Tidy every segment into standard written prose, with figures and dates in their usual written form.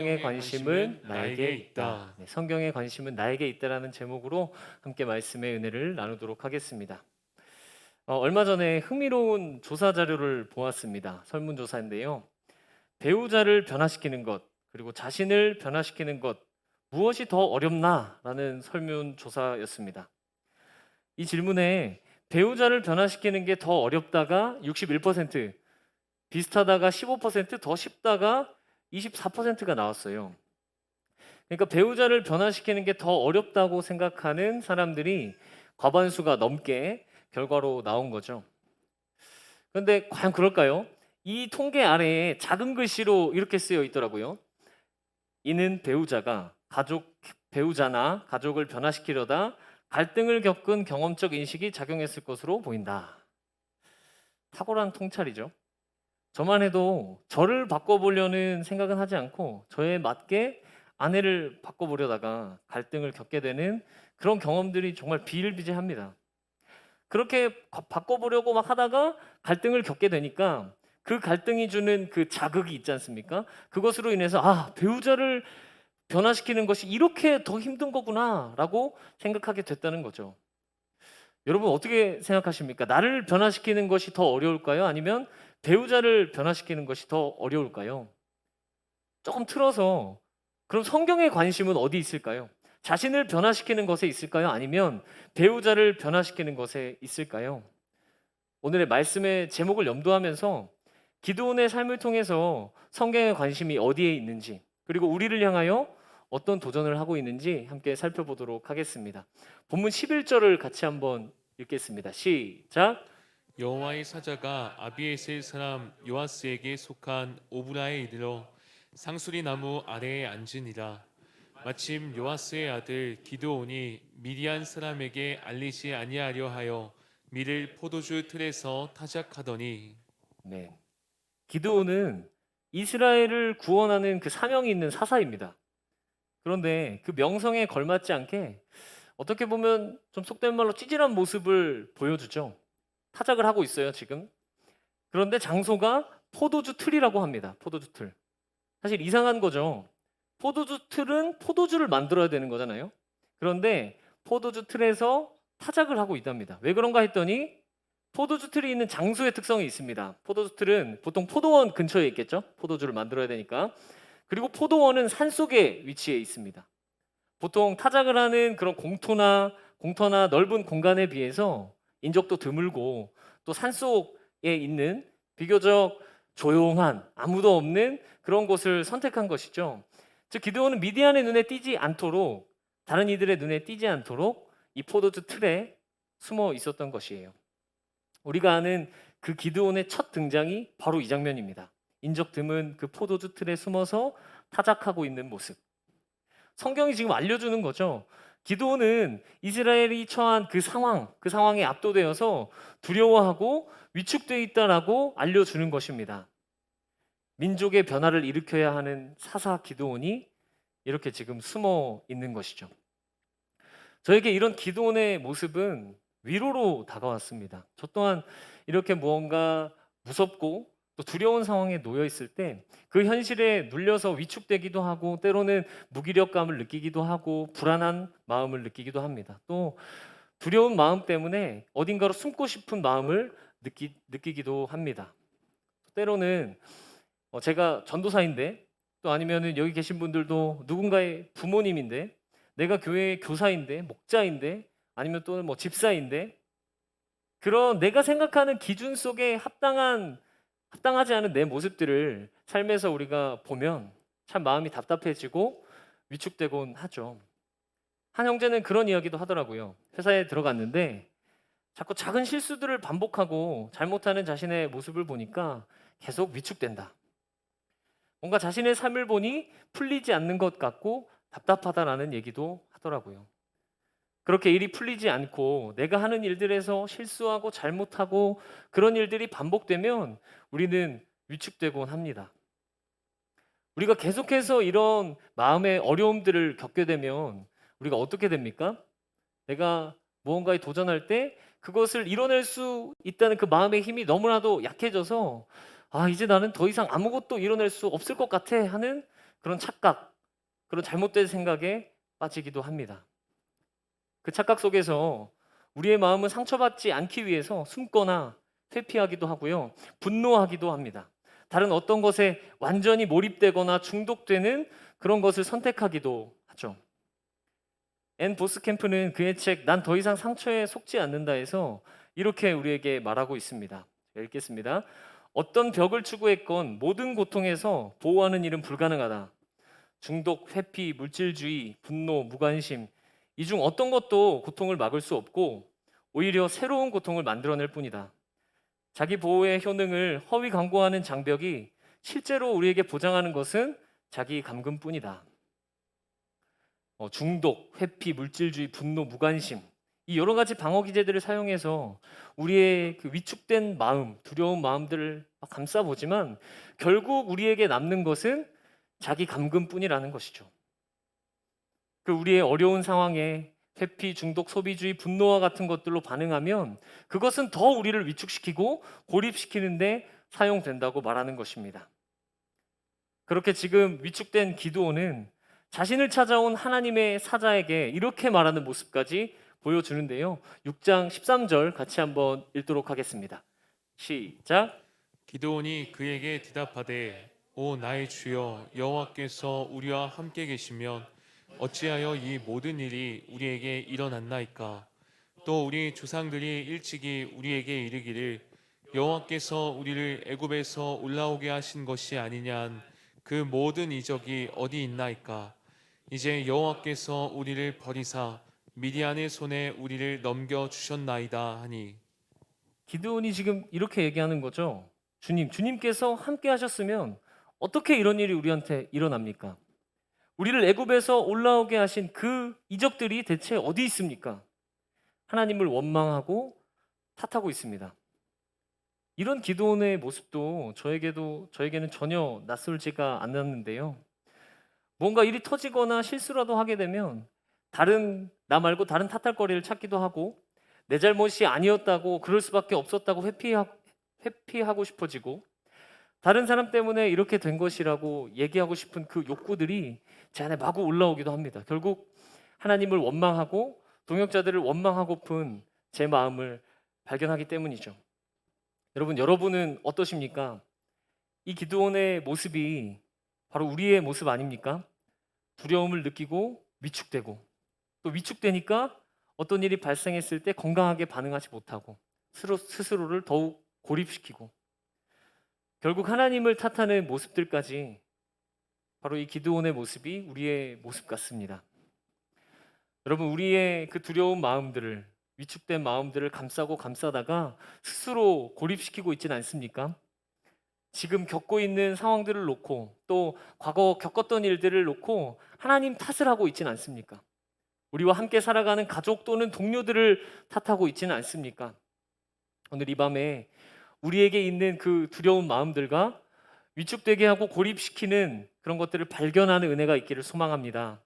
성경의 관심은 나에게 있다. 네, 성경의 관심은 나에게 있다라는 제목으로 함께 말씀의 은혜를 나누도록 하겠습니다. 얼마 전에 흥미로운 조사 자료를 보았습니다. 설문조사인데요. 배우자를 변화시키는 것, 그리고 자신을 변화시키는 것, 무엇이 더 어렵나라는 설문조사였습니다. 이 질문에 배우자를 변화시키는 게 더 어렵다가 61%, 비슷하다가 15%, 더 쉽다가 24%가 나왔어요. 그러니까 배우자를 변화시키는 게 더 어렵다고 생각하는 사람들이 과반수가 넘게 결과로 나온 거죠. 그런데 과연 그럴까요? 이 통계 아래에 작은 글씨로 이렇게 쓰여 있더라고요. 이는 배우자나 가족을 변화시키려다 갈등을 겪은 경험적 인식이 작용했을 것으로 보인다. 탁월한 통찰이죠. 저만 해도 저를 바꿔보려는 생각은 하지 않고 저에 맞게 아내를 바꿔보려다가 갈등을 겪게 되는 그런 경험들이 정말 비일비재합니다. 그렇게 바꿔보려고 막 하다가 갈등을 겪게 되니까 그 갈등이 주는 그 자극이 있지 않습니까? 그것으로 인해서 배우자를 변화시키는 것이 이렇게 더 힘든 거구나라고 생각하게 됐다는 거죠. 여러분 어떻게 생각하십니까? 나를 변화시키는 것이 더 어려울까요? 아니면 배우자를 변화시키는 것이 더 어려울까요? 조금 틀어서 그럼 성경의 관심은 어디 있을까요? 자신을 변화시키는 것에 있을까요? 아니면 배우자를 변화시키는 것에 있을까요? 오늘의 말씀의 제목을 염두하면서 기도원의 삶을 통해서 성경의 관심이 어디에 있는지, 그리고 우리를 향하여 어떤 도전을 하고 있는지 함께 살펴보도록 하겠습니다. 본문 11절을 같이 한번 읽겠습니다. 시작. 여호와의 사자가 아비에셀 사람 요아스에게 속한 오브라에 이르러 상수리 나무 아래에 앉으니라. 마침 요아스의 아들 기드온이 미디안 사람에게 알리지 아니하려 하여 밀을 포도주 틀에서 타작하더니. 네. 기드온은 이스라엘을 구원하는 그 사명이 있는 사사입니다. 그런데 그 명성에 걸맞지 않게 어떻게 보면 좀 속된 말로 찌질한 모습을 보여주죠. 타작을 하고 있어요, 지금. 그런데 장소가 포도주 틀이라고 합니다. 포도주 틀. 사실 이상한 거죠. 포도주 틀은 포도주를 만들어야 되는 거잖아요. 그런데 포도주 틀에서 타작을 하고 있답니다. 왜 그런가 했더니 포도주 틀이 있는 장소의 특성이 있습니다. 포도주 틀은 보통 포도원 근처에 있겠죠. 포도주를 만들어야 되니까. 그리고 포도원은 산속에 위치해 있습니다. 보통 타작을 하는 그런 공터나 넓은 공간에 비해서 인적도 드물고 또 산속에 있는 비교적 조용한 아무도 없는 그런 곳을 선택한 것이죠. 즉 기드온은 미디안의 눈에 띄지 않도록, 다른 이들의 눈에 띄지 않도록 이 포도주 틀에 숨어 있었던 것이에요. 우리가 아는 그 기드온의 첫 등장이 바로 이 장면입니다. 인적 드문 그 포도주 틀에 숨어서 타작하고 있는 모습. 성경이 지금 알려주는 거죠. 기드온은 이스라엘이 처한 그 상황에 압도되어서 두려워하고 위축되어 있다라고 알려주는 것입니다. 민족의 변화를 일으켜야 하는 사사 기드온이 이렇게 지금 숨어 있는 것이죠. 저에게 이런 기드온의 모습은 위로로 다가왔습니다. 저 또한 이렇게 무언가 무섭고 또 두려운 상황에 놓여 있을 때 그 현실에 눌려서 위축되기도 하고 때로는 무기력감을 느끼기도 하고 불안한 마음을 느끼기도 합니다. 또 두려운 마음 때문에 어딘가로 숨고 싶은 마음을 느끼기도 합니다. 때로는 제가 전도사인데 또 아니면은 여기 계신 분들도 누군가의 부모님인데 내가 교회의 교사인데 목자인데 아니면 또는 뭐 집사인데 그런 내가 생각하는 기준 속에 합당하지 않은 내 모습들을 삶에서 우리가 보면 참 마음이 답답해지고 위축되곤 하죠. 한 형제는 그런 이야기도 하더라고요. 회사에 들어갔는데 자꾸 작은 실수들을 반복하고 잘못하는 자신의 모습을 보니까 계속 위축된다. 뭔가 자신의 삶을 보니 풀리지 않는 것 같고 답답하다라는 얘기도 하더라고요. 그렇게 일이 풀리지 않고 내가 하는 일들에서 실수하고 잘못하고 그런 일들이 반복되면 우리는 위축되곤 합니다. 우리가 계속해서 이런 마음의 어려움들을 겪게 되면 우리가 어떻게 됩니까? 내가 무언가에 도전할 때 그것을 이뤄낼 수 있다는 그 마음의 힘이 너무나도 약해져서 이제 나는 더 이상 아무것도 이뤄낼 수 없을 것 같아 하는 그런 착각, 그런 잘못된 생각에 빠지기도 합니다. 그 착각 속에서 우리의 마음은 상처받지 않기 위해서 숨거나 회피하기도 하고요. 분노하기도 합니다. 다른 어떤 것에 완전히 몰입되거나 중독되는 그런 것을 선택하기도 하죠. 앤 보스캠프는 그의 책 "난 더 이상 상처에 속지 않는다에서 이렇게 우리에게 말하고 있습니다. 제가 읽겠습니다. "어떤 벽을 추구했건 모든 고통에서 보호하는 일은 불가능하다. 중독, 회피, 물질주의, 분노, 무관심, 이 중 어떤 것도 고통을 막을 수 없고 오히려 새로운 고통을 만들어낼 뿐이다. 자기 보호의 효능을 허위 광고하는 장벽이 실제로 우리에게 보장하는 것은 자기 감금뿐이다." 중독, 회피, 물질주의, 분노, 무관심, 이 여러 가지 방어 기제들을 사용해서 우리의 그 위축된 마음, 두려운 마음들을 막 감싸보지만 결국 우리에게 남는 것은 자기 감금뿐이라는 것이죠. 그 우리의 어려운 상황에 회피, 중독, 소비주의, 분노와 같은 것들로 반응하면 그것은 더 우리를 위축시키고 고립시키는데 사용된다고 말하는 것입니다. 그렇게 지금 위축된 기드온은 자신을 찾아온 하나님의 사자에게 이렇게 말하는 모습까지 보여주는데요. 6장 13절 같이 한번 읽도록 하겠습니다. 시작. 기드온이 그에게 대답하되 오 나의 주여 여호와께서 우리와 함께 계시면 어찌하여 이 모든 일이 우리에게 일어났나이까. 또 우리 조상들이 일찍이 우리에게 이르기를 여호와께서 우리를 애굽에서 올라오게 하신 것이 아니냐 한 그 모든 이적이 어디 있나이까. 이제 여호와께서 우리를 버리사 미디안의 손에 우리를 넘겨 주셨나이다 하니. 기드온이 지금 이렇게 얘기하는 거죠. 주님께서 함께 하셨으면 어떻게 이런 일이 우리한테 일어납니까? 우리를 애굽에서 올라오게 하신 그 이적들이 대체 어디 있습니까? 하나님을 원망하고 탓하고 있습니다. 이런 기도원의 모습도 저에게는 전혀 낯설지가 않았는데요. 뭔가 일이 터지거나 실수라도 하게 되면 나 말고 다른 탓할거리를 찾기도 하고 내 잘못이 아니었다고, 그럴 수밖에 없었다고 회피하고 싶어지고 다른 사람 때문에 이렇게 된 것이라고 얘기하고 싶은 그 욕구들이 제 안에 마구 올라오기도 합니다. 결국 하나님을 원망하고 동역자들을 원망하고픈 제 마음을 발견하기 때문이죠. 여러분은 어떠십니까? 이 기드온의 모습이 바로 우리의 모습 아닙니까? 두려움을 느끼고 위축되고, 또 위축되니까 어떤 일이 발생했을 때 건강하게 반응하지 못하고 스스로를 더욱 고립시키고 결국 하나님을 탓하는 모습들까지, 바로 이 기드온의 모습이 우리의 모습 같습니다. 여러분, 우리의 그 두려운 마음들을, 위축된 마음들을 감싸고 감싸다가 스스로 고립시키고 있지는 않습니까? 지금 겪고 있는 상황들을 놓고 또 과거 겪었던 일들을 놓고 하나님 탓을 하고 있지는 않습니까? 우리와 함께 살아가는 가족 또는 동료들을 탓하고 있지는 않습니까? 오늘 이 밤에 우리에게 있는 그 두려운 마음들과 위축되게 하고 고립시키는 그런 것들을 발견하는 은혜가 있기를 소망합니다.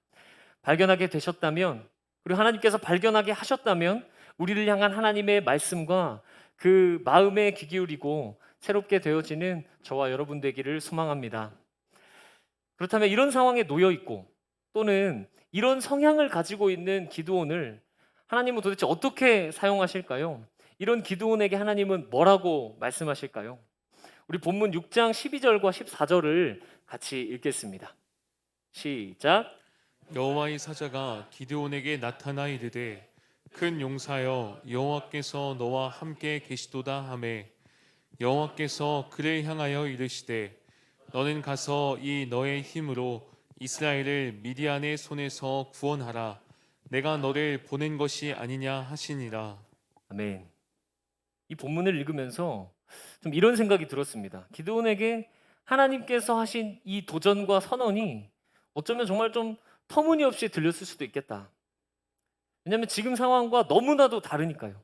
발견하게 되셨다면, 그리고 하나님께서 발견하게 하셨다면 우리를 향한 하나님의 말씀과 그 마음에 귀 기울이고 새롭게 되어지는 저와 여러분 되기를 소망합니다. 그렇다면 이런 상황에 놓여 있고 또는 이런 성향을 가지고 있는 기드온을 하나님은 도대체 어떻게 사용하실까요? 이런 기드온에게 하나님은 뭐라고 말씀하실까요? 우리 본문 6장 12절과 14절을 같이 읽겠습니다. 시작. 여호와의 사자가 기드온에게 나타나 이르되 큰 용사여 여호와께서 너와 함께 계시도다 하매 여호와께서 그를 향하여 이르시되 너는 가서 이 너의 힘으로 이스라엘을 미디안의 손에서 구원하라. 내가 너를 보낸 것이 아니냐 하시니라. 아멘. 이 본문을 읽으면서 좀 이런 생각이 들었습니다. 기드온에게 하나님께서 하신 이 도전과 선언이 어쩌면 정말 좀 터무니없이 들렸을 수도 있겠다. 왜냐하면 지금 상황과 너무나도 다르니까요.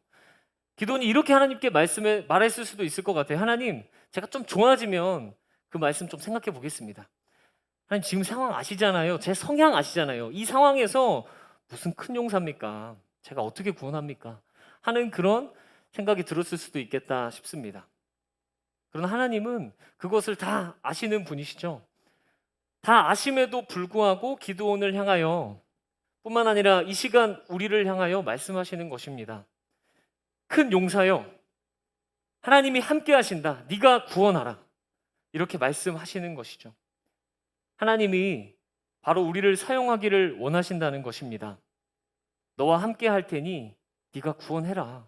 기드온이 이렇게 하나님께 말했을 수도 있을 것 같아요. 하나님, 제가 좀 좋아지면 그 말씀 좀 생각해 보겠습니다. 하나님, 지금 상황 아시잖아요. 제 성향 아시잖아요. 이 상황에서 무슨 큰 용사입니까? 제가 어떻게 구원합니까? 하는 그런 생각이 들었을 수도 있겠다 싶습니다. 그러나 하나님은 그것을 다 아시는 분이시죠. 다 아심에도 불구하고 기드온을 향하여 뿐만 아니라 이 시간 우리를 향하여 말씀하시는 것입니다. 큰 용사여, 하나님이 함께 하신다. 네가 구원하라. 이렇게 말씀하시는 것이죠. 하나님이 바로 우리를 사용하기를 원하신다는 것입니다. 너와 함께 할 테니 네가 구원해라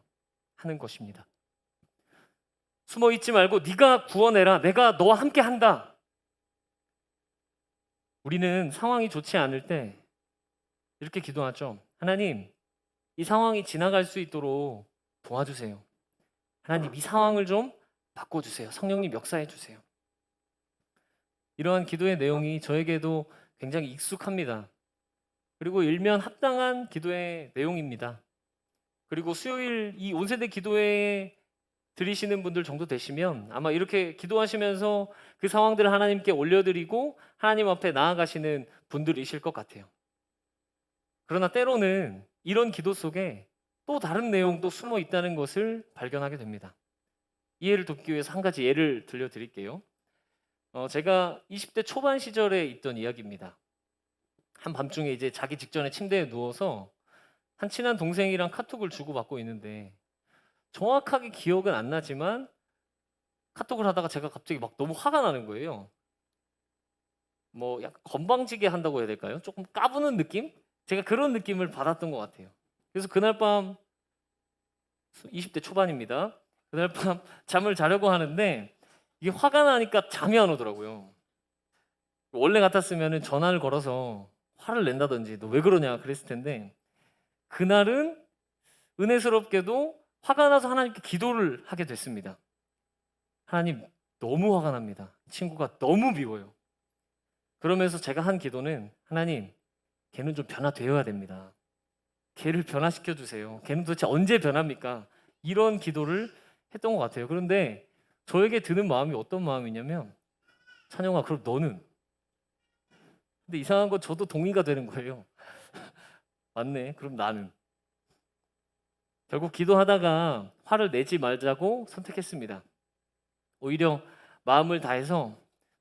하는 것입니다. 숨어 있지 말고 네가 구원해라. 내가 너와 함께 한다. 우리는 상황이 좋지 않을 때 이렇게 기도하죠. 하나님, 이 상황이 지나갈 수 있도록 도와주세요. 하나님, 이 상황을 좀 바꿔주세요. 성령님 역사해 주세요. 이러한 기도의 내용이 저에게도 굉장히 익숙합니다. 그리고 일면 합당한 기도의 내용입니다. 그리고 수요일 이 온세대 기도회에 들으시는 분들 정도 되시면 아마 이렇게 기도하시면서 그 상황들을 하나님께 올려드리고 하나님 앞에 나아가시는 분들이실 것 같아요. 그러나 때로는 이런 기도 속에 또 다른 내용도 숨어 있다는 것을 발견하게 됩니다. 이해를 돕기 위해서 한 가지 예를 들려드릴게요. 제가 20대 초반 시절에 있던 이야기입니다. 한밤중에 이제 자기 직전에 침대에 누워서 한 친한 동생이랑 카톡을 주고받고 있는데 정확하게 기억은 안 나지만 카톡을 하다가 제가 갑자기 막 너무 화가 나는 거예요. 뭐 약간 건방지게 한다고 해야 될까요? 조금 까부는 느낌? 제가 그런 느낌을 받았던 것 같아요. 그래서 그날 밤 20대 초반입니다. 그날 밤 잠을 자려고 하는데 이게 화가 나니까 잠이 안 오더라고요. 원래 같았으면 전화를 걸어서 화를 낸다든지 너 왜 그러냐 그랬을 텐데 그날은 은혜스럽게도 화가 나서 하나님께 기도를 하게 됐습니다. 하나님, 너무 화가 납니다. 친구가 너무 미워요. 그러면서 제가 한 기도는 하나님, 걔는 좀 변화되어야 됩니다. 걔를 변화시켜 주세요. 걔는 도대체 언제 변합니까? 이런 기도를 했던 것 같아요. 그런데 저에게 드는 마음이 어떤 마음이냐면 찬영아, 그럼 너는? 근데 이상한 건 저도 동의가 되는 거예요. 맞네. 그럼 나는. 결국 기도하다가 화를 내지 말자고 선택했습니다. 오히려 마음을 다해서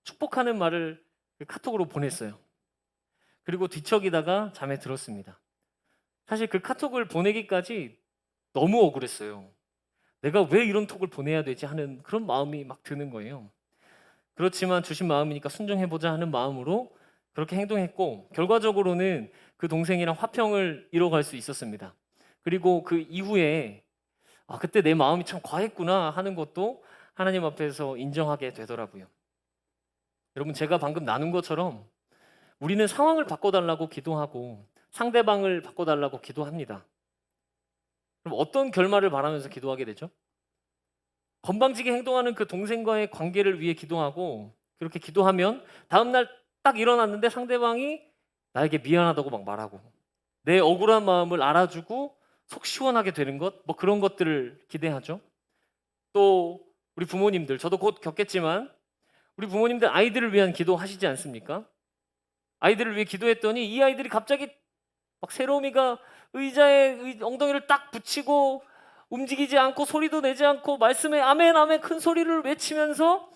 축복하는 말을 카톡으로 보냈어요. 그리고 뒤척이다가 잠에 들었습니다. 사실 그 카톡을 보내기까지 너무 억울했어요. 내가 왜 이런 톡을 보내야 되지 하는 그런 마음이 막 드는 거예요. 그렇지만 주신 마음이니까 순종해보자 하는 마음으로 그렇게 행동했고 결과적으로는 그 동생이랑 화평을 이뤄갈 수 있었습니다. 그리고 그 이후에 그때 내 마음이 참 과했구나 하는 것도 하나님 앞에서 인정하게 되더라고요. 여러분, 제가 방금 나눈 것처럼 우리는 상황을 바꿔달라고 기도하고 상대방을 바꿔달라고 기도합니다. 그럼 어떤 결말을 바라면서 기도하게 되죠? 건방지게 행동하는 그 동생과의 관계를 위해 기도하고 그렇게 기도하면 다음날 딱 일어났는데 상대방이 나에게 미안하다고 막 말하고 내 억울한 마음을 알아주고 속 시원하게 되는 것, 뭐 그런 것들을 기대하죠. 또 우리 부모님들, 저도 곧 겪겠지만 우리 부모님들 아이들을 위한 기도하시지 않습니까? 아이들을 위해 기도했더니 이 아이들이 갑자기 막 새로미가 의자에 엉덩이를 딱 붙이고 움직이지 않고 소리도 내지 않고 말씀에 아멘 아멘 큰 소리를 외치면서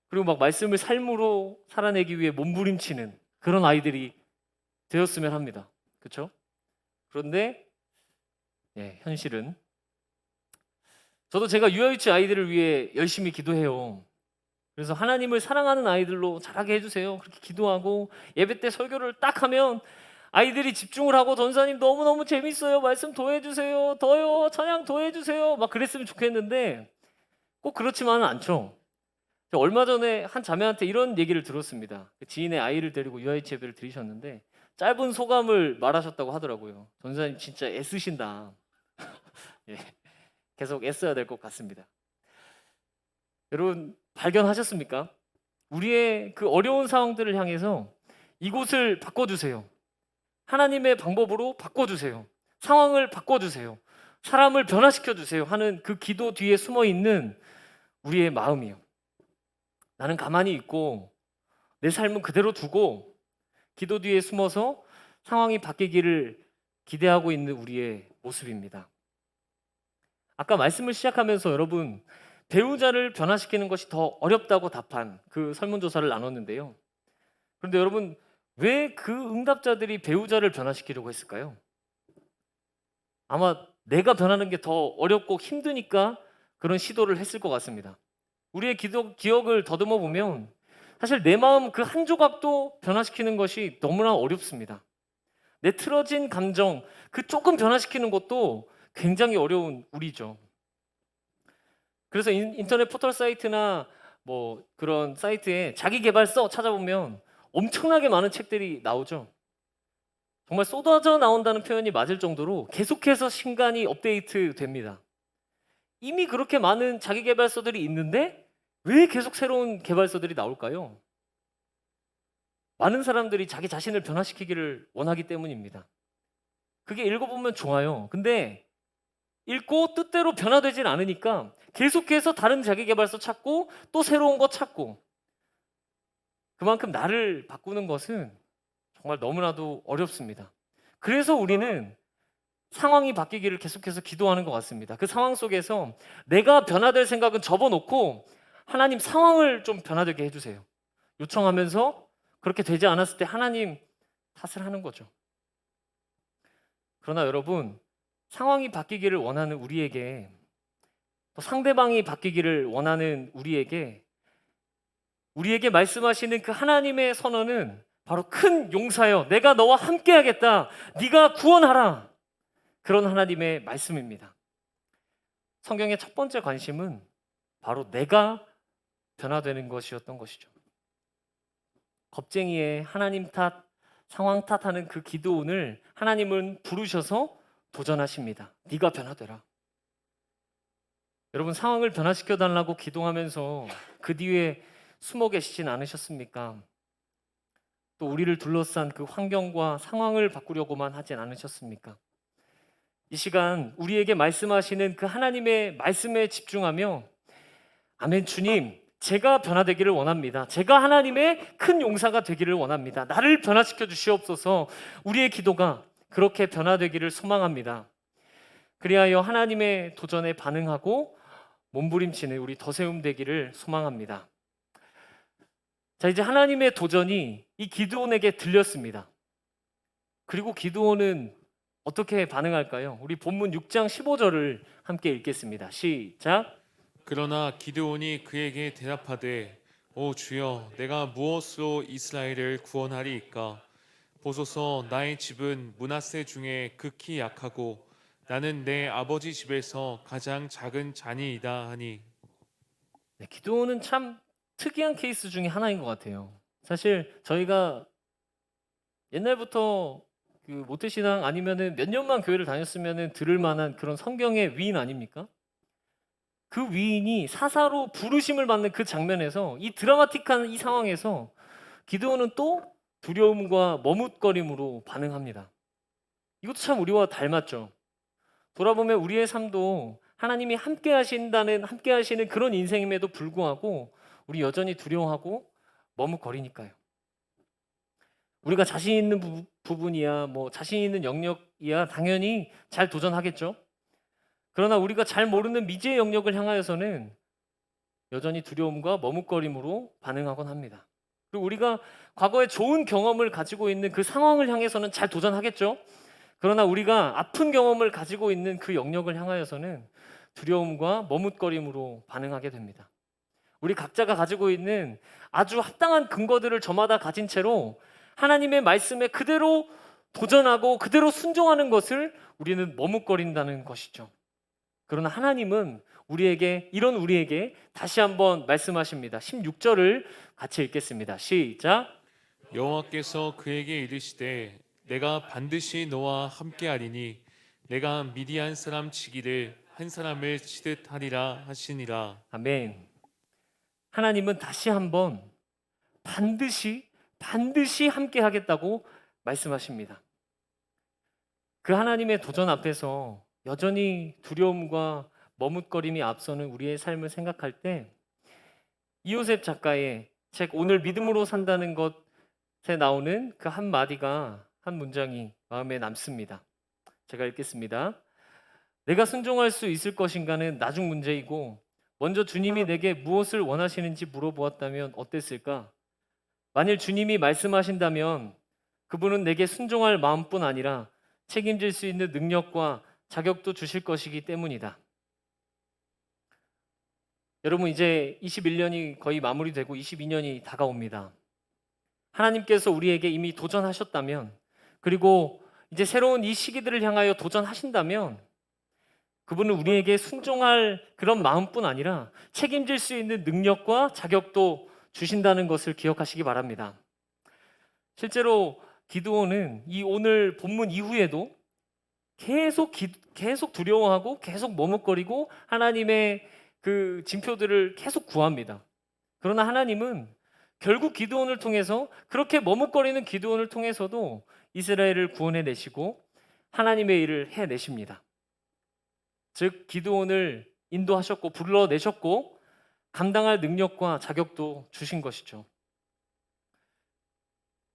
그리고 막 말씀을 삶으로 살아내기 위해 몸부림치는 그런 아이들이 되었으면 합니다. 그렇죠? 그런데 현실은 저도 제가 유아유치 아이들을 위해 열심히 기도해요. 그래서 하나님을 사랑하는 아이들로 자라게 해주세요. 그렇게 기도하고 예배 때 설교를 딱 하면 아이들이 집중을 하고 전사님 너무너무 재밌어요. 말씀 더 해주세요. 더요. 찬양 더 해주세요. 막 그랬으면 좋겠는데 꼭 그렇지만은 않죠. 얼마 전에 한 자매한테 이런 얘기를 들었습니다. 지인의 아이를 데리고 유아유치 예배를 드리셨는데 짧은 소감을 말하셨다고 하더라고요. 전사님 진짜 애쓰신다. 예, 계속 애써야 될 것 같습니다. 여러분 발견하셨습니까? 우리의 그 어려운 상황들을 향해서 이곳을 바꿔주세요. 하나님의 방법으로 바꿔주세요. 상황을 바꿔주세요. 사람을 변화시켜주세요 하는 그 기도 뒤에 숨어있는 우리의 마음이요. 나는 가만히 있고 내 삶은 그대로 두고 기도 뒤에 숨어서 상황이 바뀌기를 기대하고 있는 우리의 모습입니다. 아까 말씀을 시작하면서 여러분 배우자를 변화시키는 것이 더 어렵다고 답한 그 설문조사를 나눴는데요. 그런데 여러분, 왜 그 응답자들이 배우자를 변화시키려고 했을까요? 아마 내가 변하는 게 더 어렵고 힘드니까 그런 시도를 했을 것 같습니다. 우리의 기억을 더듬어 보면 사실 내 마음 그 한 조각도 변화시키는 것이 너무나 어렵습니다. 내 틀어진 감정 그 조금 변화시키는 것도 굉장히 어려운 우리죠. 그래서 인터넷 포털 사이트나 뭐 그런 사이트에 자기 계발서 찾아보면 엄청나게 많은 책들이 나오죠. 정말 쏟아져 나온다는 표현이 맞을 정도로 계속해서 신간이 업데이트 됩니다. 이미 그렇게 많은 자기 계발서들이 있는데 왜 계속 새로운 계발서들이 나올까요? 많은 사람들이 자기 자신을 변화시키기를 원하기 때문입니다. 그게 읽어보면 좋아요. 근데 읽고 뜻대로 변화되진 않으니까 계속해서 다른 자기계발서 찾고 또 새로운 거 찾고, 그만큼 나를 바꾸는 것은 정말 너무나도 어렵습니다. 그래서 우리는 상황이 바뀌기를 계속해서 기도하는 것 같습니다. 그 상황 속에서 내가 변화될 생각은 접어놓고 하나님 상황을 좀 변화되게 해주세요. 요청하면서 그렇게 되지 않았을 때 하나님 탓을 하는 거죠. 그러나 여러분, 상황이 바뀌기를 원하는 우리에게, 또 상대방이 바뀌기를 원하는 우리에게 말씀하시는 그 하나님의 선언은 바로 큰 용사여 내가 너와 함께 하겠다, 네가 구원하라, 그런 하나님의 말씀입니다. 성경의 첫 번째 관심은 바로 내가 변화되는 것이었던 것이죠. 겁쟁이의 하나님 탓, 상황 탓하는 그 기드온을 하나님은 부르셔서 도전하십니다. 네가 변화되라. 여러분, 상황을 변화시켜 달라고 기도하면서 그 뒤에 숨어 계시진 않으셨습니까? 또 우리를 둘러싼 그 환경과 상황을 바꾸려고만 하진 않으셨습니까? 이 시간 우리에게 말씀하시는 그 하나님의 말씀에 집중하며 아멘 주님, 제가 변화되기를 원합니다. 제가 하나님의 큰 용사가 되기를 원합니다. 나를 변화시켜 주시옵소서. 우리의 기도가 그렇게 변화되기를 소망합니다. 그리하여 하나님의 도전에 반응하고 몸부림치는 우리 더세움 되기를 소망합니다. 자, 이제 하나님의 도전이 이 기드온에게 들렸습니다. 그리고 기드온은 어떻게 반응할까요? 우리 본문 6장 15절을 함께 읽겠습니다. 시작. 그러나 기드온이 그에게 대답하되 오 주여 내가 무엇으로 이스라엘을 구원하리이까 보소서 나의 집은 므낫세 중에 극히 약하고 나는 내 아버지 집에서 가장 작은 자니이다 하니. 네, 기드온은 참 특이한 케이스 중에 하나인 것 같아요. 사실 저희가 옛날부터 그 모태신앙 아니면은 몇 년만 교회를 다녔으면은 들을 만한 그런 성경의 위인 아닙니까? 그 위인이 사사로 부르심을 받는 그 장면에서, 이 드라마틱한 이 상황에서 기드온은 또 두려움과 머뭇거림으로 반응합니다. 이것도 참 우리와 닮았죠. 돌아보면 우리의 삶도 하나님이 함께 하시는 그런 인생임에도 불구하고 우리 여전히 두려워하고 머뭇거리니까요. 우리가 자신 있는 부분이야, 뭐 자신 있는 영역이야 당연히 잘 도전하겠죠. 그러나 우리가 잘 모르는 미지의 영역을 향하여서는 여전히 두려움과 머뭇거림으로 반응하곤 합니다. 그리고 우리가 과거에 좋은 경험을 가지고 있는 그 상황을 향해서는 잘 도전하겠죠. 그러나 우리가 아픈 경험을 가지고 있는 그 영역을 향하여서는 두려움과 머뭇거림으로 반응하게 됩니다. 우리 각자가 가지고 있는 아주 합당한 근거들을 저마다 가진 채로 하나님의 말씀에 그대로 도전하고 그대로 순종하는 것을 우리는 머뭇거린다는 것이죠. 그러나 하나님은 이런 우리에게 다시 한번 말씀하십니다. 16절을 같이 읽겠습니다. 시작. 여호와께서 그에게 이르시되 내가 반드시 너와 함께하리니 내가 미디안 사람 치기를 한 사람을 치듯 하리라 하시니라. 아멘. 하나님은 다시 한번 반드시 함께 하겠다고 말씀하십니다. 그 하나님의 도전 앞에서 여전히 두려움과 머뭇거림이 앞서는 우리의 삶을 생각할 때 이요셉 작가의 책 오늘 믿음으로 산다는 것에 나오는 그 한 마디가, 한 문장이 마음에 남습니다. 제가 읽겠습니다. 내가 순종할 수 있을 것인가는 나중 문제이고 먼저 주님이 내게 무엇을 원하시는지 물어보았다면 어땠을까? 만일 주님이 말씀하신다면 그분은 내게 순종할 마음뿐 아니라 책임질 수 있는 능력과 자격도 주실 것이기 때문이다. 여러분, 이제 21년이 거의 마무리되고 22년이 다가옵니다. 하나님께서 우리에게 이미 도전하셨다면, 그리고 이제 새로운 이 시기들을 향하여 도전하신다면 그분은 우리에게 순종할 그런 마음뿐 아니라 책임질 수 있는 능력과 자격도 주신다는 것을 기억하시기 바랍니다. 실제로 기드온은 이 오늘 본문 이후에도 계속 두려워하고 계속 머뭇거리고 하나님의 그 징표들을 계속 구합니다. 그러나 하나님은 결국 기드온을 통해서, 그렇게 머뭇거리는 기드온을 통해서도 이스라엘을 구원해 내시고 하나님의 일을 해내십니다. 즉 기드온을 인도하셨고 불러내셨고 감당할 능력과 자격도 주신 것이죠.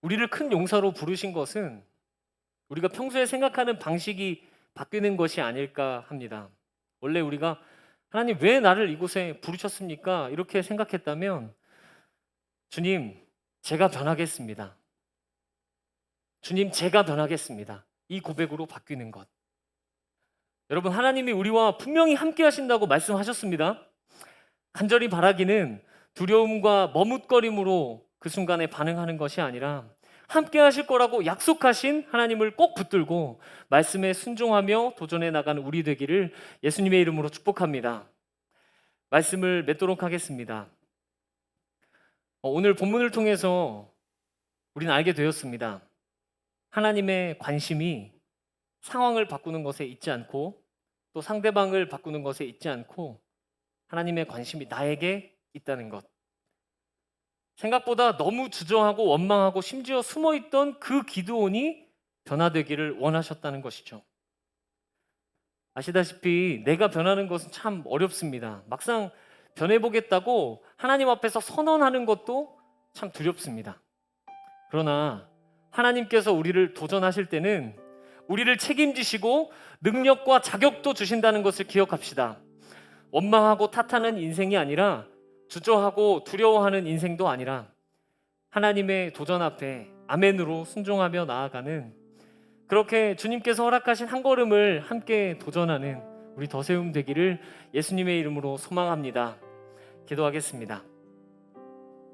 우리를 큰 용사로 부르신 것은 우리가 평소에 생각하는 방식이 바뀌는 것이 아닐까 합니다. 원래 우리가 하나님 왜 나를 이곳에 부르셨습니까? 이렇게 생각했다면 주님, 제가 변하겠습니다. 주님, 제가 변하겠습니다. 이 고백으로 바뀌는 것. 여러분, 하나님이 우리와 분명히 함께 하신다고 말씀하셨습니다. 간절히 바라기는 두려움과 머뭇거림으로 그 순간에 반응하는 것이 아니라 함께 하실 거라고 약속하신 하나님을 꼭 붙들고 말씀에 순종하며 도전해 나가는 우리 되기를 예수님의 이름으로 축복합니다. 말씀을 맺도록 하겠습니다. 오늘 본문을 통해서 우리는 알게 되었습니다. 하나님의 관심이 상황을 바꾸는 것에 있지 않고 또 상대방을 바꾸는 것에 있지 않고 하나님의 관심이 나에게 있다는 것. 생각보다 너무 주저하고 원망하고 심지어 숨어있던 그 기드온이 변화되기를 원하셨다는 것이죠. 아시다시피 내가 변하는 것은 참 어렵습니다. 막상 변해보겠다고 하나님 앞에서 선언하는 것도 참 두렵습니다. 그러나 하나님께서 우리를 도전하실 때는 우리를 책임지시고 능력과 자격도 주신다는 것을 기억합시다. 원망하고 탓하는 인생이 아니라, 주저하고 두려워하는 인생도 아니라 하나님의 도전 앞에 아멘으로 순종하며 나아가는, 그렇게 주님께서 허락하신 한 걸음을 함께 도전하는 우리 더세움 되기를 예수님의 이름으로 소망합니다. 기도하겠습니다.